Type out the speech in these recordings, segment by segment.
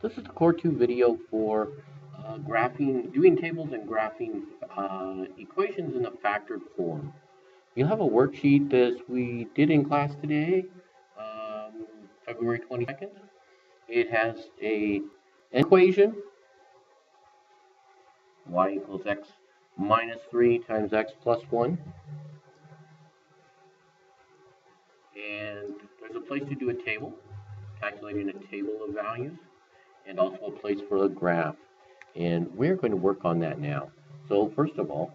This is the Core 2 video for doing tables and graphing equations in a factored form. You'll have a worksheet as we did in class today, February 22nd. It has an equation, y equals x minus 3 times x plus 1. And there's a place to do a table, calculating a table of values, and also a place for a graph. And we're going to work on that now. So first of all,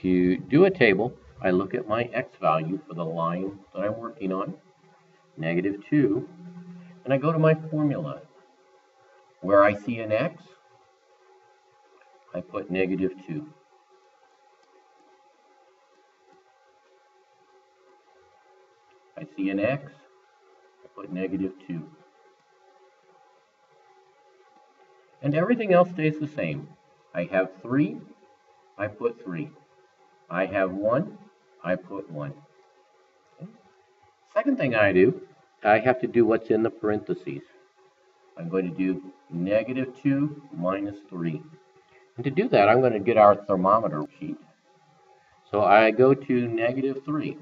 to do a table, I look at my x value for the line that I'm working on, -2, and I go to my formula. Where I see an x, I put -2. I see an x, I put -2. And everything else stays the same. I have 3, I put 3. I have 1, I put 1. Okay. Second thing I do, I have to do what's in the parentheses. I'm going to do -2 minus 3. And to do that, I'm going to get our thermometer sheet. So I go to -3.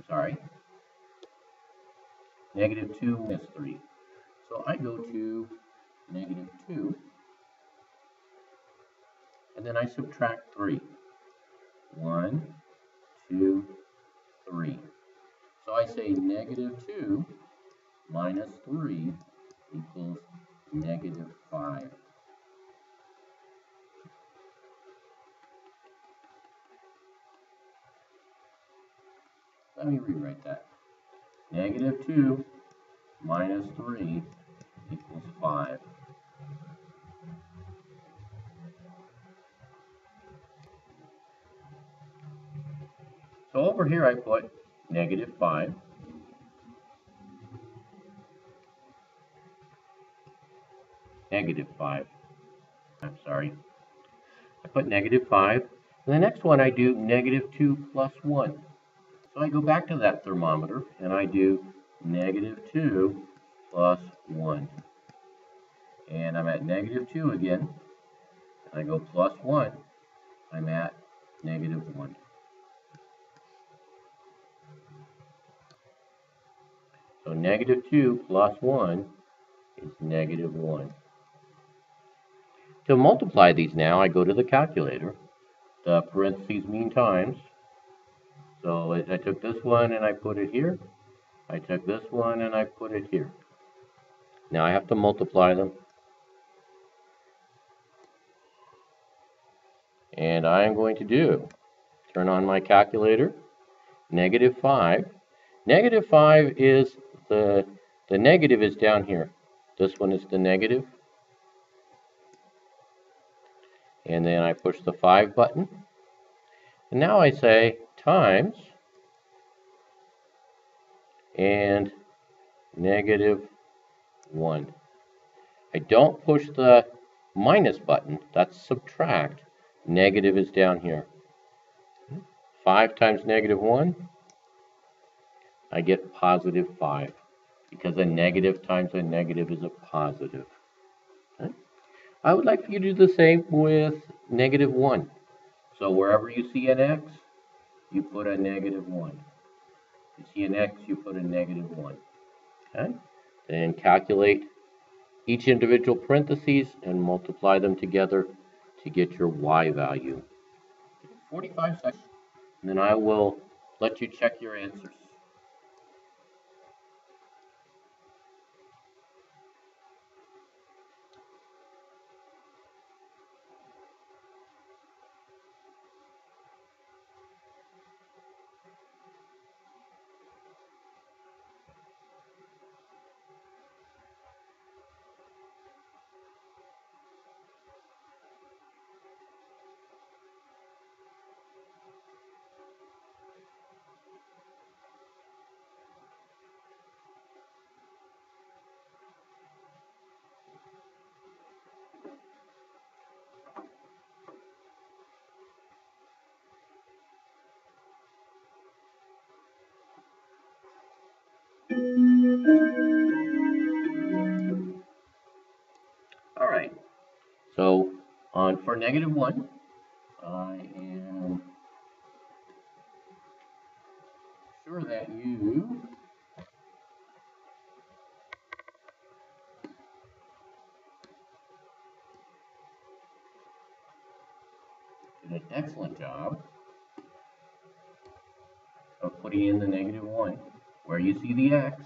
Sorry. -2 minus 3. So I go to -2. And then I subtract 3. 1, 2, 3. So I say -2 minus 3 equals -5. Let me rewrite that. -2 minus 3 equals 5. So over here I put -5. -5. I'm sorry. I put -5. And the next one I do -2 plus 1. So I go back to that thermometer and I do -2 plus 1. And I'm at -2 again. I go plus 1. I'm at -1. So -2 plus 1 is -1. To multiply these now, I go to the calculator. The parentheses mean times. So I took this one and I put it here. I took this one and I put it here. Now I have to multiply them. And I am going to turn on my calculator, -5. -5 is the negative is down here. This one is the negative. And then I push the 5 button. And now I say times and -1. I don't push the minus button, that's subtract. Negative is down here. 5 times -1, I get +5, because a negative times a negative is a positive. Okay. I would like for you to do the same with -1. So wherever you see an x, you put a -1. You see an x, you put a -1. Okay? Then calculate each individual parentheses and multiply them together to get your y value. 45 seconds, and then I will let you check your answers. So for negative 1, I am sure that you did an excellent job of putting in the negative 1. Where you see the x,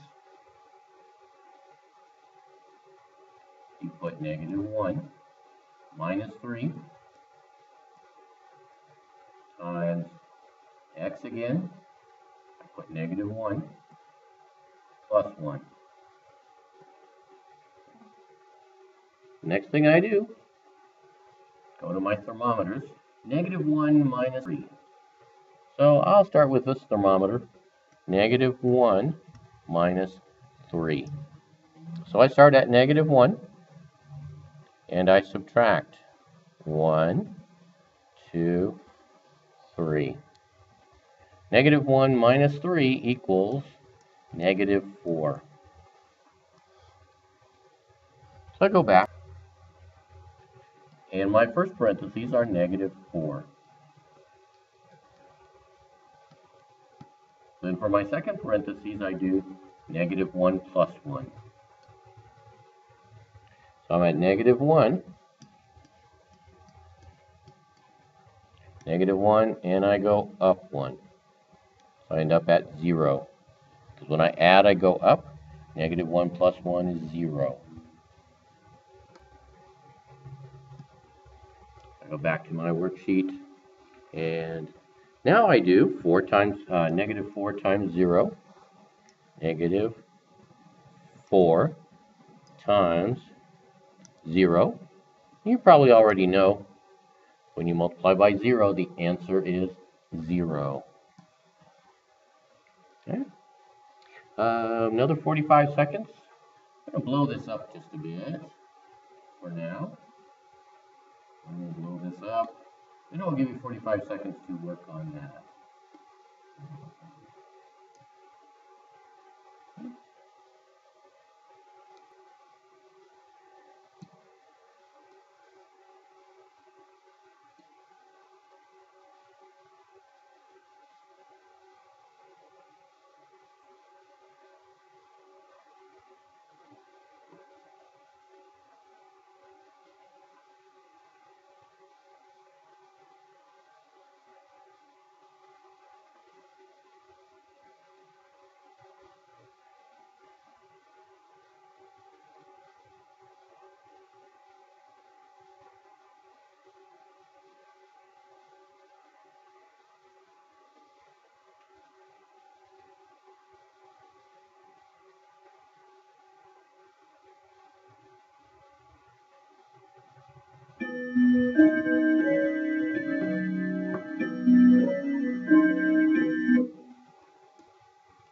you put negative 1 minus 3 times x again. I put negative 1 plus 1. Next thing I do, go to my thermometers, negative 1 minus 3. So I'll start with this thermometer, negative 1 minus 3. So I start at negative 1, and I subtract 1, 2, 3. Negative 1 minus 3 equals negative 4. So I go back, and my first parentheses are negative 4. Then for my second parentheses, I do negative 1 plus 1. So I'm at negative 1, and I go up 1. So I end up at 0. Because when I add, I go up. Negative 1 plus 1 is 0. I go back to my worksheet, and now I do negative 4 times 0, negative 4 times 0. You probably already know when you multiply by 0, the answer is 0. Okay. Another 45 seconds. I'm going to blow this up just a bit for now. I'm going to blow this up. Then I'll give you 45 seconds to work on that.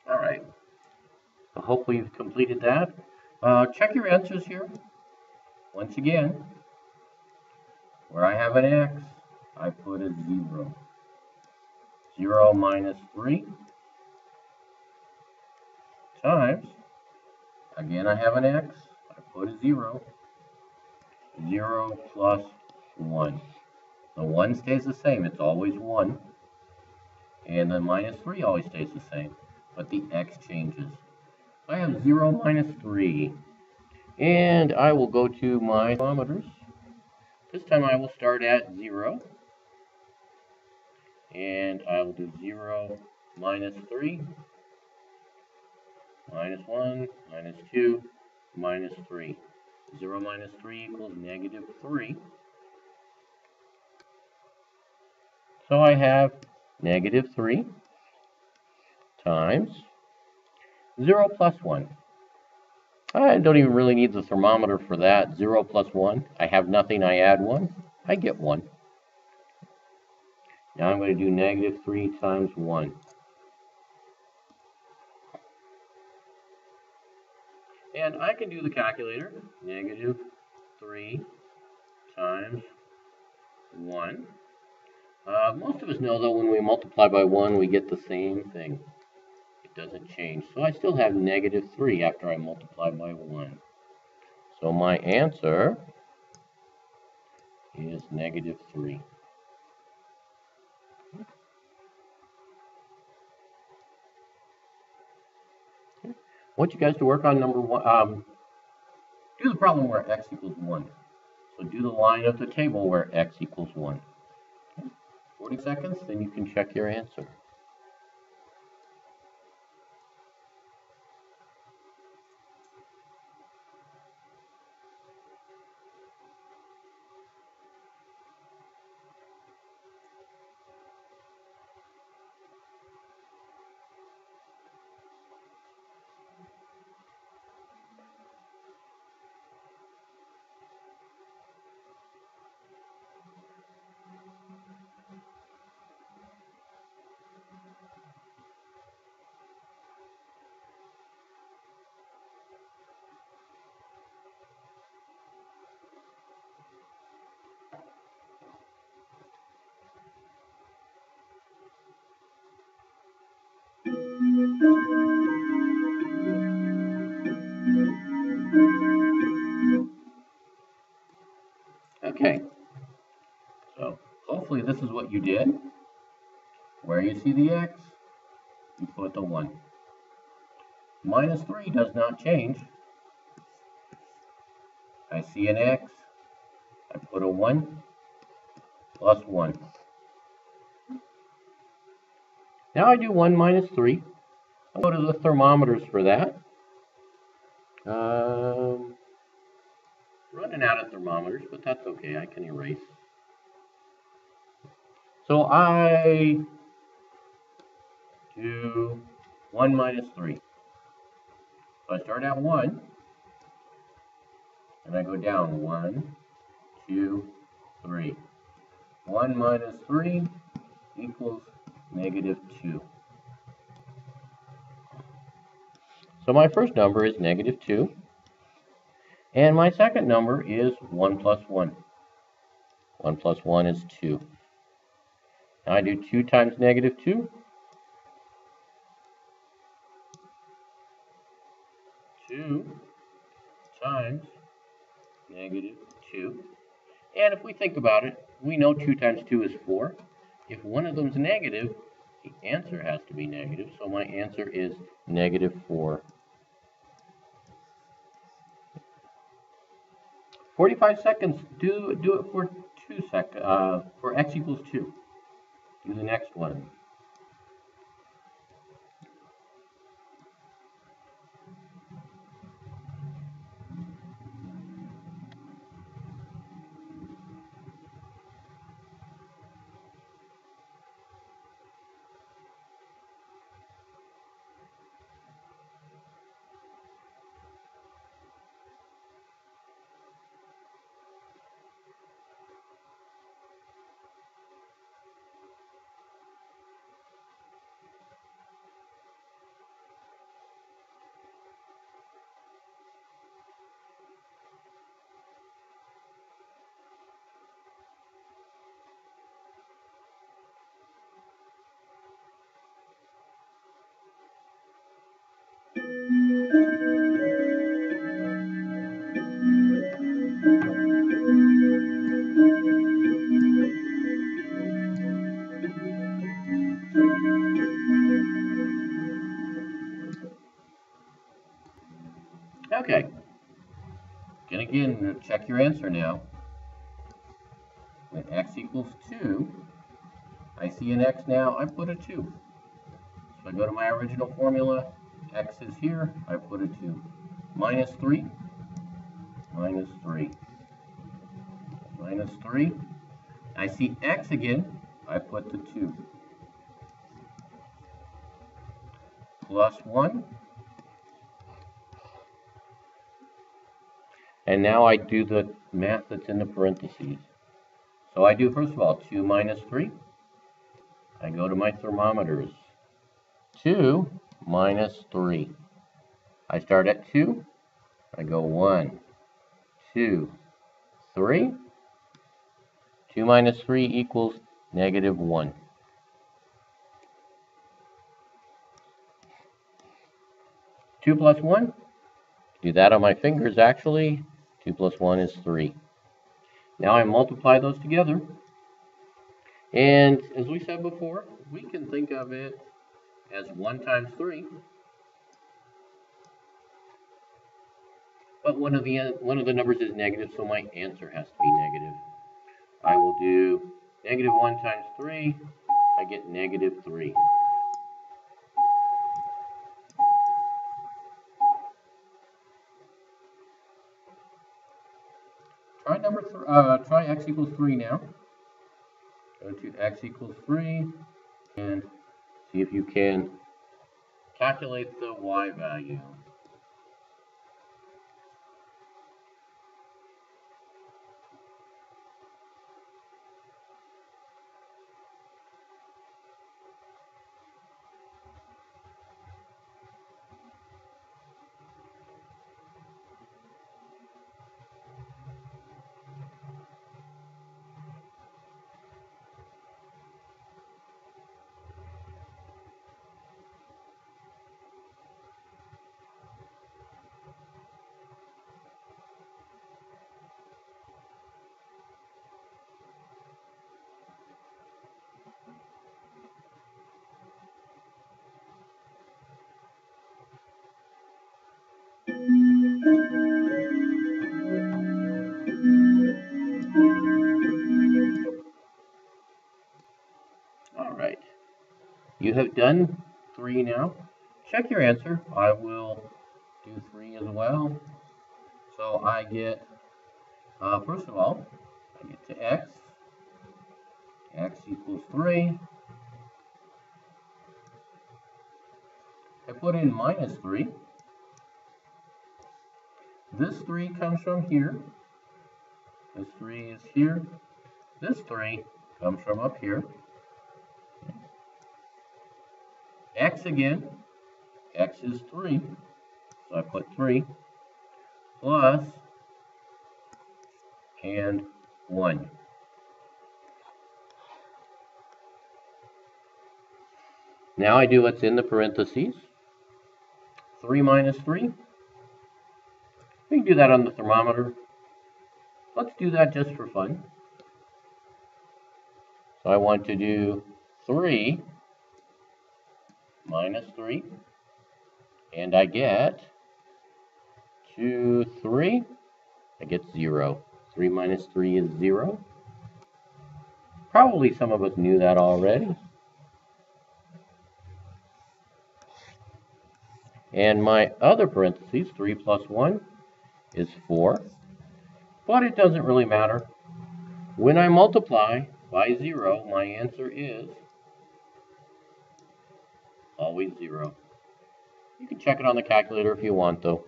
All right. So hopefully you've completed that. Check your answers here. Once again, where I have an x, I put a 0. 0 minus 3 times, again I have an x, I put a 0. 0 plus 1. The 1 stays the same, it's always 1. And the minus 3 always stays the same, but the x changes. So I have 0 minus 3. And I will go to my thermometers. This time I will start at 0. And I will do 0 minus 3, minus 1, minus 2, minus 3. 0 minus 3 equals negative 3. So I have negative 3 times 0 plus 1. I don't even really need the thermometer for that. 0 plus 1. I have nothing. I add 1. I get 1. Now I'm going to do negative 3 times 1. And I can do the calculator. Negative 3 times 1. Most of us know, though, when we multiply by 1, we get the same thing. It doesn't change. So I still have negative 3 after I multiply by 1. So my answer is negative 3. I want you guys to work on number 1. Do the problem where x equals 1. So do the line of the table where x equals 1. 40 seconds, then you can check your answer. Okay, so hopefully this is what you did. Where you see the x, you put the 1. Minus 3 does not change. I see an x, I put a 1, plus 1. Now I do 1 minus 3. I'll go to the thermometers for that. Running out of thermometers, but that's okay, I can erase. So I do 1 minus 3. So I start at 1, and I go down 1, 2, 3. 1 minus 3 equals negative 2. So my first number is negative 2. And my second number is 1 plus 1. 1 plus 1 is 2. Now I do 2 times negative 2. 2 times negative 2. And if we think about it, we know 2 times 2 is 4. If one of them is negative, the answer has to be negative. So my answer is negative 4. 45 seconds. Do it for for x equals 2. Do the next one. Okay. And again, check your answer now. When x equals 2, I see an x now, I put a 2. So I go to my original formula, x is here, I put a 2. Minus 3, minus 3, minus 3. I see x again, I put the 2. Plus 1. And now I do the math that's in the parentheses. So I do, first of all, 2 minus 3. I go to my thermometers. 2 minus 3. I start at 2. I go 1, 2, 3. 2 minus 3 equals negative 1. Two plus 1. Do that on my fingers, actually. 2 plus 1 is 3. Now I multiply those together. And as we said before, we can think of it as 1 times 3. But one of the numbers is negative, so my answer has to be negative. I will do negative 1 times 3. I get negative 3. Try x equals 3 now. Go to x equals 3 and see if you can calculate the y value. All right. You have done 3 now. Check your answer. I will do 3 as well. So I get, first of all, I get to x. X equals 3. I put in minus 3. This 3 comes from here. This 3 is here. This 3 comes from up here. X again. X is 3. So I put 3 plus and 1. Now I do what's in the parentheses. 3 minus 3. We can do that on the thermometer. Let's do that just for fun. So I want to do 3 minus 3. And I get 2, 3. I get 0. 3 minus 3 is 0. Probably some of us knew that already. And my other parentheses, 3 plus 1, is 4. But it doesn't really matter. When I multiply by 0, my answer is always 0. You can check it on the calculator if you want, though.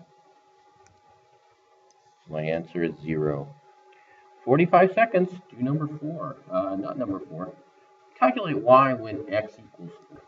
My answer is 0. 45 seconds, do number 4. Not number 4. Calculate y when x equals 4.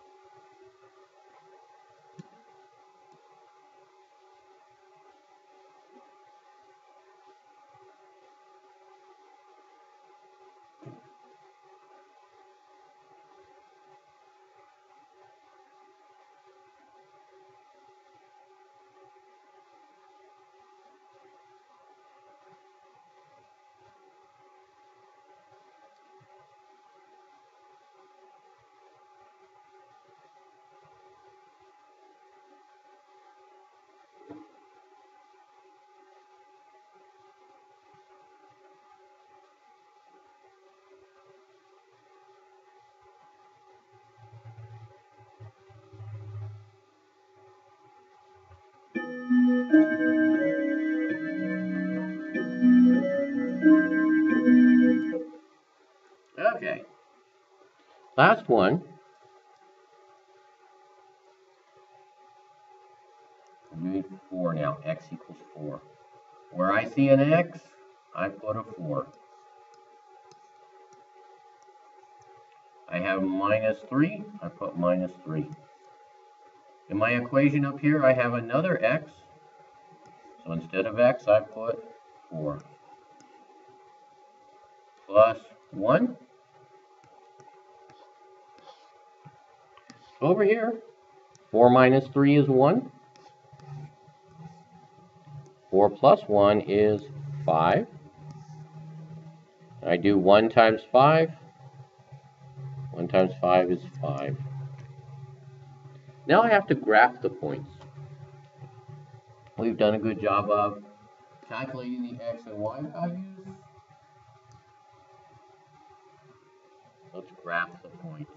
Okay. Last one. We're doing 4 now. X equals 4. Where I see an X, I put a 4. I have minus 3. I put minus 3. In my equation up here, I have another X. So instead of X, I put 4. Plus 1. Over here, 4 minus 3 is 1. 4 plus 1 is 5. I do 1 times 5. 1 times 5 is 5. Now I have to graph the points. We've done a good job of calculating the x and y values. Let's graph the points.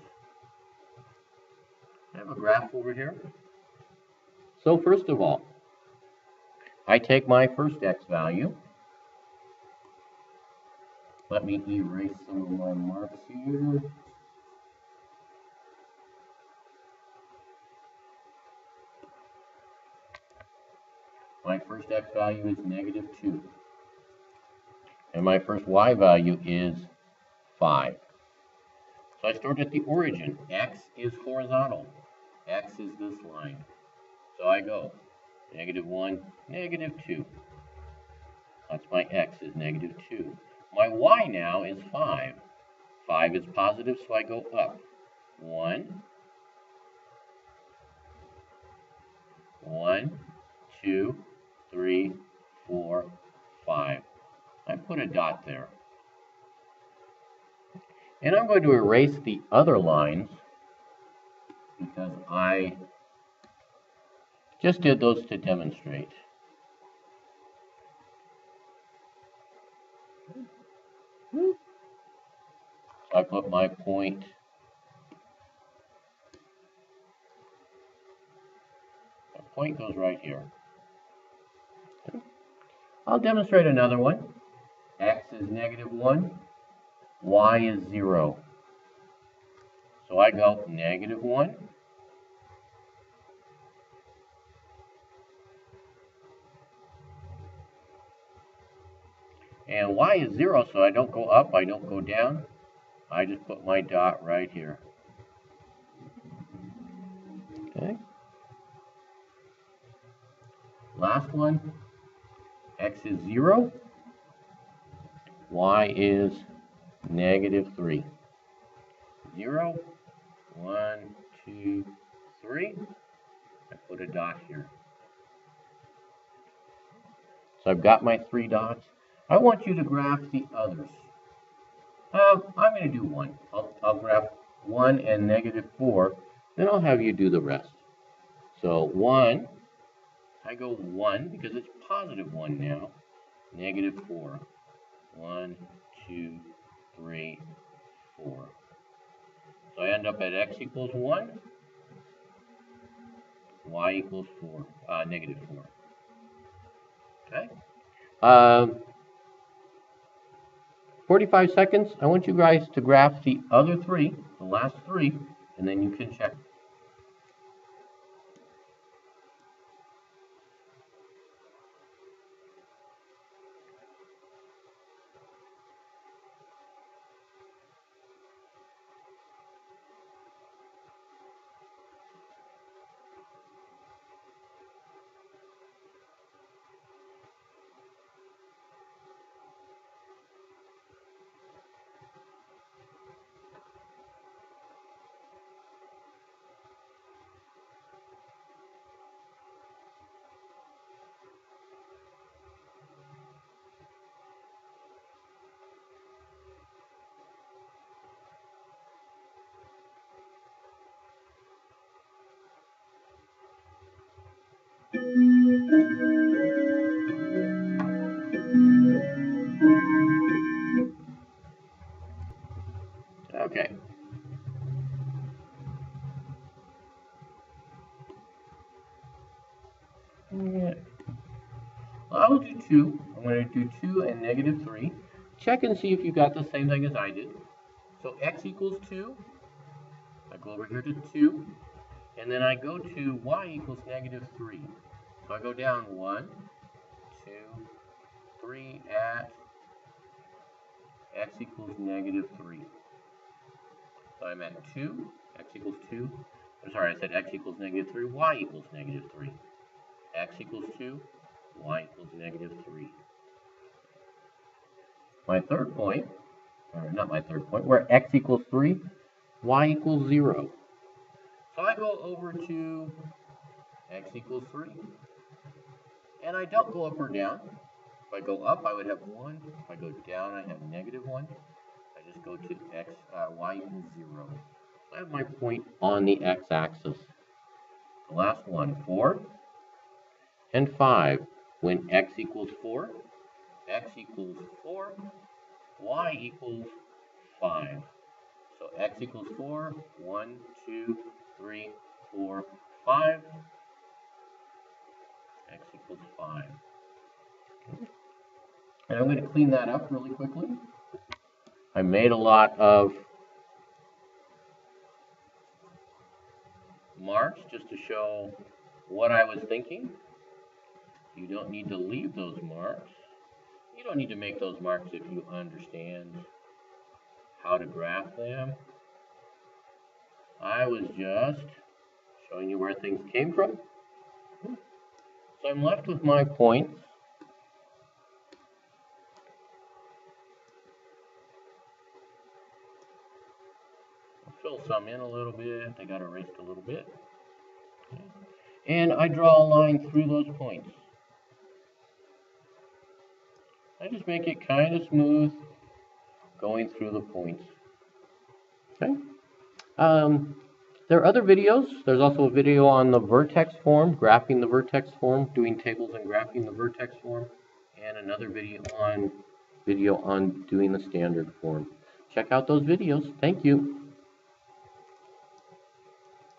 I have a graph over here. So first of all, I take my first x value. Let me erase some of my marks here. My first x value is -2. And my first y value is 5. So I start at the origin. X is horizontal. X is this line. So I go -1, -2. That's my x is -2. My y now is 5. 5 is positive, so I go up. 1, 1, 2, 3, 4, 5. I put a dot there. And I'm going to erase the other lines because I just did those to demonstrate. I put my point. My point goes right here. I'll demonstrate another one. X is -1, y is 0. So I go -1, and y is 0, so I don't go up, I don't go down. I just put my dot right here. Okay. Last one, x is 0, y is -3. 0, 1, 2, 3. I put a dot here. So I've got my 3 dots. I want you to graph the others. I'm going to do 1. I'll graph 1 and -4. Then I'll have you do the rest. So 1, I go 1 because it's +1 now. -4. 1, 2, 3, 4. So I end up at x equals 1, y equals 4, -4. Okay? 45 seconds. I want you guys to graph the other 3, the last 3, and then you can check. Okay. I'll do 2. I'm going to do 2 and -3. Check and see if you got the same thing as I did. So x equals 2. I go over here to 2. And then I go to y equals -3. So I go down 1, 2, 3 at x equals -3. So I'm at 2, x equals 2. I'm sorry, I said x equals -3, y equals -3. X equals 2, y equals -3. My third point, or not my third point, where x equals 3, y equals 0. So I go over to x equals 3, and I don't go up or down. If I go up, I would have 1. If I go down, I have -1. I just go to y equals 0. I have my point on the x-axis. The last one, 4 and 5. When x equals 4, x equals 4, y equals 5. So x equals 4, 1, 2, 3, 4, 5. X equals 5. And I'm going to clean that up really quickly. I made a lot of marks just to show what I was thinking. You don't need to leave those marks. You don't need to make those marks if you understand how to graph them. I was just showing you where things came from. So I'm left with my points. I'll fill some in a little bit. I got erased a little bit. And I draw a line through those points. I just make it kind of smooth going through the points. Okay. There are other videos. There's also a video on the vertex form, graphing the vertex form, doing tables and graphing the vertex form, and another video on doing the standard form. Check out those videos. Thank you.